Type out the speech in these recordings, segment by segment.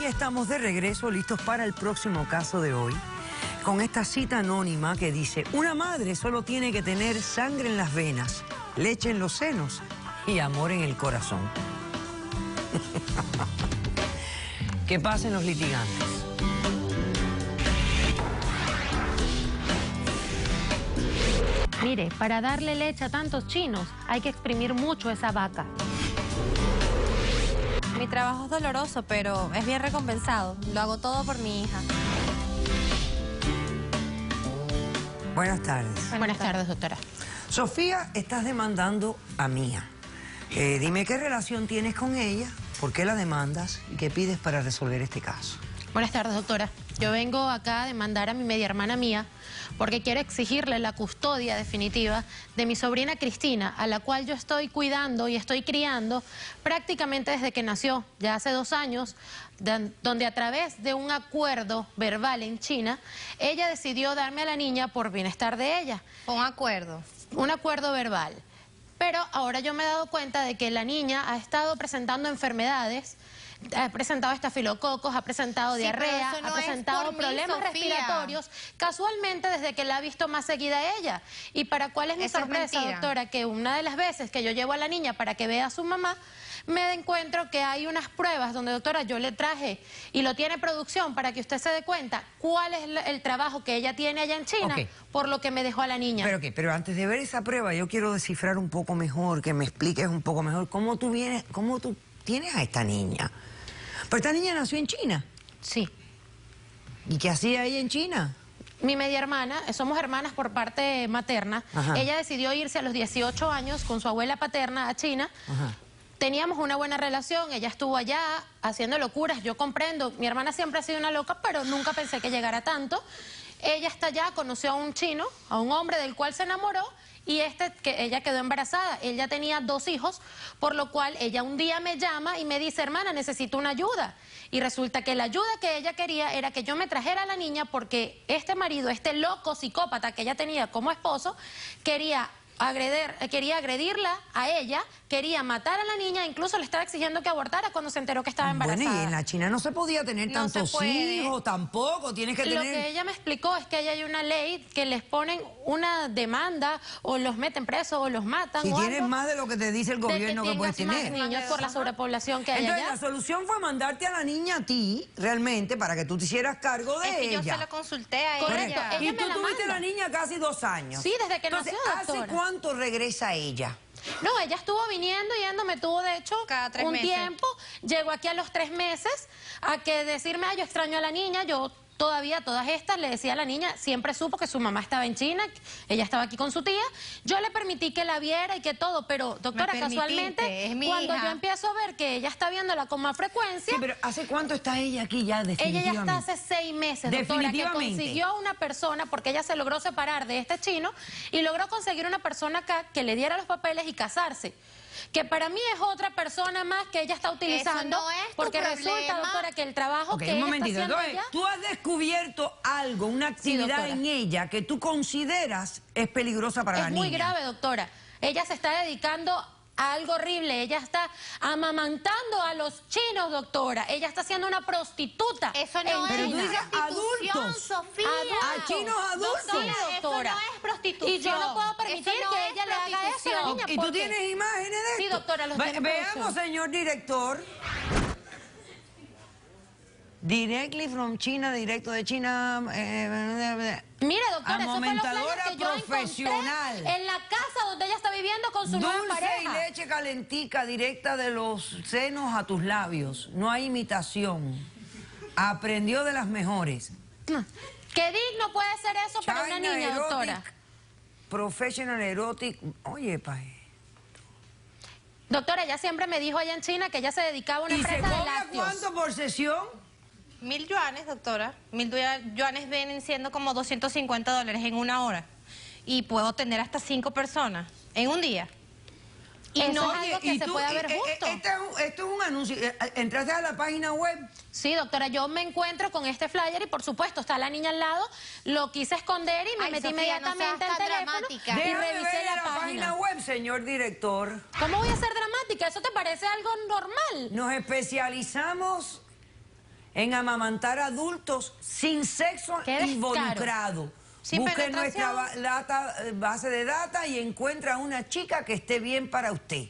aquí estamos de regreso, listos para el próximo caso de hoy, con esta cita anónima que dice: una madre solo tiene que tener sangre en las venas, leche en los senos y amor en el corazón. Que pasen los litigantes. Mire, para darle leche a tantos chinos hay que exprimir mucho esa vaca. Mi trabajo es doloroso, pero es bien recompensado. Lo hago todo por mi hija. Buenas tardes. Buenas tardes, doctora. Sofía, estás demandando a Mía. Dime qué relación tienes con ella, por qué la demandas y qué pides para resolver este caso. Buenas tardes, doctora. Yo vengo acá a demandar a mi media hermana Mía porque quiero exigirle la custodia definitiva de mi sobrina Cristina, a la cual yo estoy cuidando y estoy criando prácticamente desde que nació, ya hace 2 años, donde a través de un acuerdo verbal en China, ella decidió darme a la niña por bienestar de ella. Un acuerdo. Un acuerdo verbal. Pero ahora yo me he dado cuenta de que la niña ha estado presentando enfermedades, ha presentado estafilococos, ha presentado diarrea, ha presentado problemas respiratorios, casualmente desde que la ha visto más seguida a ella. ¿Y para cuál es mi sorpresa, doctora? Que una de las veces que yo llevo a la niña para que vea a su mamá, me encuentro que hay unas pruebas donde, doctora, yo le traje, y lo tiene producción para que usted se dé cuenta cuál es el trabajo que ella tiene allá en China, por lo que me dejó a la niña. Pero antes de ver esa prueba, yo quiero descifrar un poco mejor, que me expliques un poco mejor cómo tú tienes a esta niña. Pero esta niña nació en China. Sí. ¿Y qué hacía ella en China? Mi media hermana, somos hermanas por parte materna. Ajá. Ella decidió irse a los 18 años con su abuela paterna a China. Ajá. Teníamos una buena relación, ella estuvo allá haciendo locuras, yo comprendo. Mi hermana siempre ha sido una loca, pero nunca pensé que llegara tanto. Ella está allá, conoció a un chino, a un hombre del cual se enamoró, y ella quedó embarazada. Ella tenía 2 hijos, por lo cual ella un día me llama y me dice: hermana, necesito una ayuda. Y resulta que la ayuda que ella quería era que yo me trajera a la niña porque este marido, este loco psicópata que ella tenía como esposo, quería agredirla a ella, quería matar a la niña, incluso le estaba exigiendo que abortara cuando se enteró que estaba embarazada. Bueno, y en la China no se podía tener tantos hijos, tampoco, tienes que tener... Lo que ella me explicó es que ahí hay una ley que les ponen una demanda, o los meten presos, o los matan, si o tienes algo, más de lo que te dice el gobierno que puedes tener. Más niños por la sobrepoblación que hay allá. Entonces, la solución fue mandarte a la niña a ti, realmente, para que tú te hicieras cargo de ella. Yo se lo consulté a ella. Y tú tuviste a la niña casi 2 años. Sí, desde que nació, doctora. ¿Hace cuánto regresa ella? No, ella estuvo viniendo, yendo, me tuvo de hecho cada 3 meses. Tiempo, llegó aquí a los 3 meses a que decirme: yo extraño a la niña. Yo todavía, todas estas, le decía a la niña, siempre supo que su mamá estaba en China, ella estaba aquí con su tía, yo le permití que la viera y que todo, pero doctora, casualmente, cuando yo empiezo a ver que ella está viéndola con más frecuencia... Sí, pero ¿hace cuánto está ella aquí ya definitivamente? Ella ya está hace 6 meses, doctora, que consiguió una persona, porque ella se logró separar de este chino, y logró conseguir una persona acá que le diera los papeles y casarse. Que para mí es otra persona más que ella está utilizando. Eso no es porque resulta, doctora, que el trabajo que ella está haciendo ella... Tú has descubierto algo, una actividad en ella que tú consideras es peligrosa para la niña. Es muy grave, doctora. Ella se está dedicando a algo horrible. Ella está amamantando a los chinos, doctora. Ella está siendo una prostituta. Eso no pero es tú dices adultos, Sofía. A chinos adultos. Doctora. Eso no es prostitución. Y yo no puedo permitir que ella le haga eso a la niña. ¿Y tú tienes imágenes de esto? Sí, doctora, los tengo. Veamos, señor director. Directly from China, directo de China. Mire, doctora, eso fue los flyers que yo profesional en la casa donde ella está viviendo con su nueva pareja. Dulce y leche calentica, directa de los senos a tus labios. No hay imitación. Aprendió de las mejores. ¿Qué digno puede ser eso para una niña, erotic, doctora? Professional erotic. Oye, Doctora, ella siempre me dijo allá en China que ella se dedicaba a una empresa de lácteos. ¿Y cuánto por sesión? 1000 yuanes, doctora. 1000 yuanes vienen siendo como $250 en 1 hora. Y puedo tener hasta 5 personas en un día. Y eso no es algo que se pueda ver justo. Esto es un anuncio. ¿Entraste a la página web? Sí, doctora, yo me encuentro con este flyer y por supuesto está la niña al lado. Lo quise esconder y me metí inmediatamente al teléfono y revisé la página web, señor director. ¿Cómo voy a ser dramática? ¿Eso te parece algo normal? Nos especializamos en amamantar adultos sin sexo involucrado. Busque nuestra base de datos y encuentra una chica que esté bien para usted.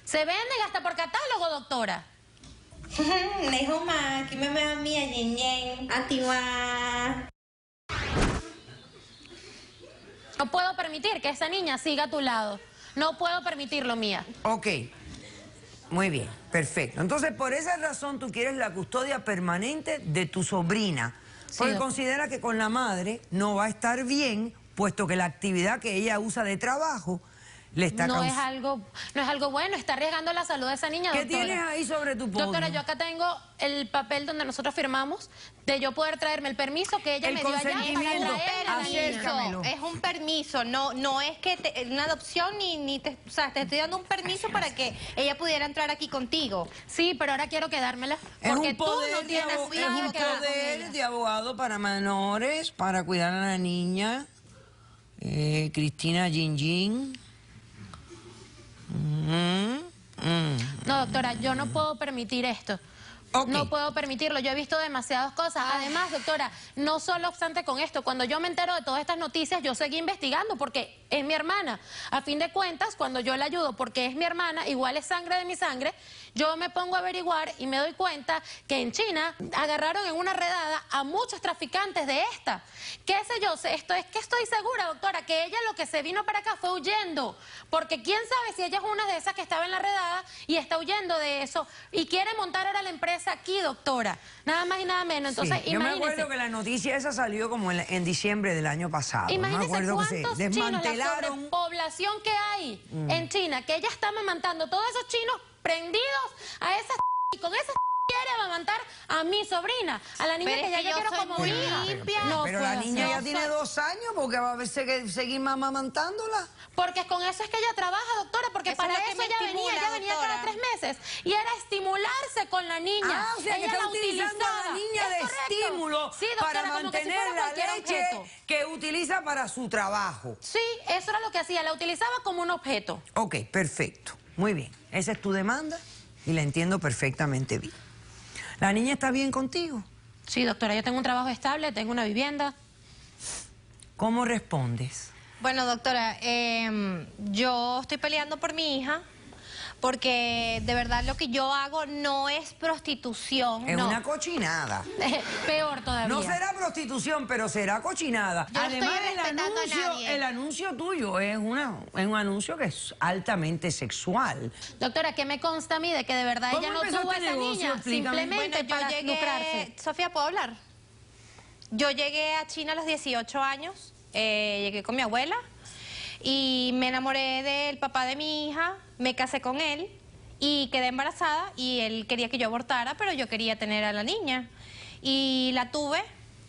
Se venden hasta por catálogo, doctora. No puedo permitir que esa niña siga a tu lado. No puedo permitirlo, Mía. Ok. Muy bien, perfecto. Entonces, por esa razón tú quieres la custodia permanente de tu sobrina. Porque Sí, considera que con la madre no va a estar bien, puesto que la actividad que ella usa de trabajo le está no causando... no es algo bueno, está arriesgando la salud de esa niña, ¿Qué doctora. tienes ahí sobre tu podio? Doctora, yo acá tengo el papel donde nosotros firmamos de yo poder traerme el permiso que ella me dio allá para traer a la niña. Acércamelo. Es un permiso, no es que una adopción o sea, te estoy dando un permiso para que ella pudiera entrar aquí contigo. Sí, pero ahora quiero quedármela porque tú no tienes es un nada que ver con poder ella. de abogado para menores, para cuidar a la niña. Cristina Gingin. No, doctora, yo no puedo permitir esto. Ok. No puedo permitirlo, yo he visto demasiadas cosas. Además, doctora, no solo obstante con esto, cuando yo me entero de todas estas noticias, yo seguí investigando porque es mi hermana. A fin de cuentas, cuando yo la ayudo porque es mi hermana, igual es sangre de mi sangre, yo me pongo a averiguar y me doy cuenta que en China agarraron en una redada a muchos traficantes de esta. ¿Qué sé yo? Esto es que estoy segura, doctora, que ella lo que se vino para acá fue huyendo. Porque quién sabe si ella es una de esas que estaba en la redada y está huyendo de eso y quiere montar ahora la empresa aquí, doctora. Nada más y nada menos. Entonces, Sí, yo me imagínese. acuerdo que la noticia esa salió como en diciembre del año pasado. Imagínese me acuerdo que se cuántos chinos, la desmantelaron. sobrepoblación que hay en China, que ella está amamantando todos esos chinos prendidos a esas y con esas quiere amamantar a mi sobrina, a la niña Pero que es ya que yo yo quiero soy como muy hija. limpia. No Pero la puede niña ser. ya tiene 2 años porque va a haber seguir amamantándola. Porque con eso es que ella trabaja, doctora, porque Eso para es lo que eso me ella estimula, venía doctora. cada 3 meses. Y era estimularse con la niña. O sea, que Ella está la utilizando a la utilizaba. niña de ¿Es correcto? estímulo Sí, doctora, para como que si mantener fuera la cualquier leche objeto. que utiliza para su trabajo. Sí, eso era lo que hacía, la utilizaba como un objeto. Ok, perfecto. Muy bien. Esa es tu demanda y la entiendo perfectamente bien. ¿La niña está bien contigo? Sí, doctora, yo tengo un trabajo estable, tengo una vivienda. ¿Cómo respondes? Bueno, doctora, yo estoy peleando por mi hija porque de verdad lo que yo hago no es prostitución. Es no. una cochinada. Peor todavía. No será prostitución, pero será cochinada. Yo no estoy Además, respetando a nadie. el anuncio tuyo es un anuncio que es altamente sexual. Doctora, ¿qué me consta a mí de que de verdad ¿Cómo ella no empezó tuvo a este esa negocio? niña Explícame. simplemente Bueno, yo para lucrarse? llegué... Sofía, ¿puedo hablar? Yo llegué a China a los 18 años, llegué con mi abuela y me enamoré del papá de mi hija, me casé con él y quedé embarazada y él quería que yo abortara, pero yo quería tener a la niña y la tuve.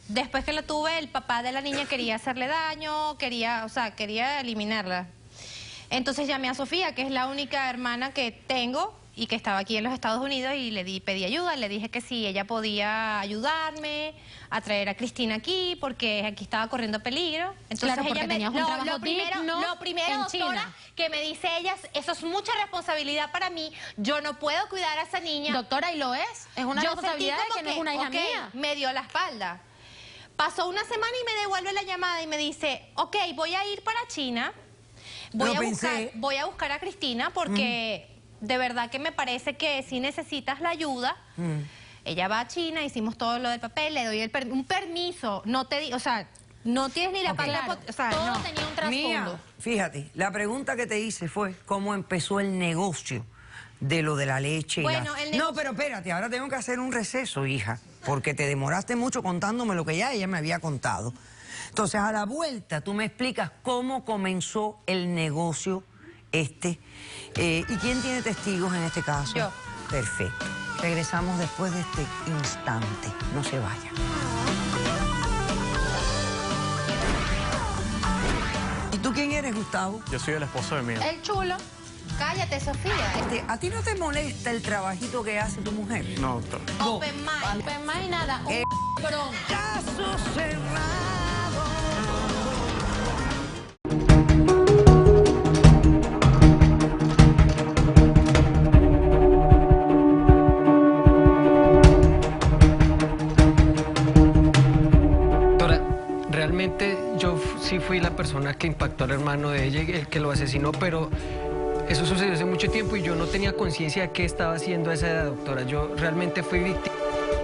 Después que la tuve, el papá de la niña quería hacerle daño, quería eliminarla. Entonces llamé a Sofía, que es la única hermana que tengo y que estaba aquí en los Estados Unidos, y pedí ayuda. Le dije que sí, ella podía ayudarme a traer a Cristina aquí porque aquí estaba corriendo peligro. Entonces Claro, porque ella tenías un trabajo lo primero, digno en doctora, China. que me dice ella, eso es mucha responsabilidad para mí, yo no puedo cuidar a esa niña. Doctora, y lo es. Es una Yo responsabilidad sentí de que no es una hija ok, mía. me dio la espalda. Pasó una semana y me devuelve la llamada y me dice, ok, voy a ir para China, voy a buscar a Cristina porque de verdad que me parece que si necesitas la ayuda. Ella va a China, hicimos todo lo del papel, le doy un permiso, no te o sea, no tienes ni la Claro, o sea, todo no. tenía un trasfondo. Mía, fíjate, la pregunta que te hice fue cómo empezó el negocio de lo de la leche. Bueno, el negocio... No, pero espérate, ahora tengo que hacer un receso, hija, porque te demoraste mucho contándome lo que ya ella me había contado. Entonces, a la vuelta, tú me explicas cómo comenzó el negocio este. ¿Y quién tiene testigos en este caso? Yo. Perfecto. Regresamos después de este instante. No se vayan. ¿Y tú quién eres, Gustavo? Yo soy el esposo de Mía. El chulo. Cállate, Sofía. ¿A ti no te molesta el trabajito que hace tu mujer? No, doctor. Open mind. Pues más y nada, un bron. Caso cerrado. realmente yo sí fui la persona que impactó al hermano de ella, el que lo asesinó, pero eso sucedió hace mucho tiempo y yo no tenía conciencia de qué estaba haciendo a esa edad, doctora. Yo realmente fui víctima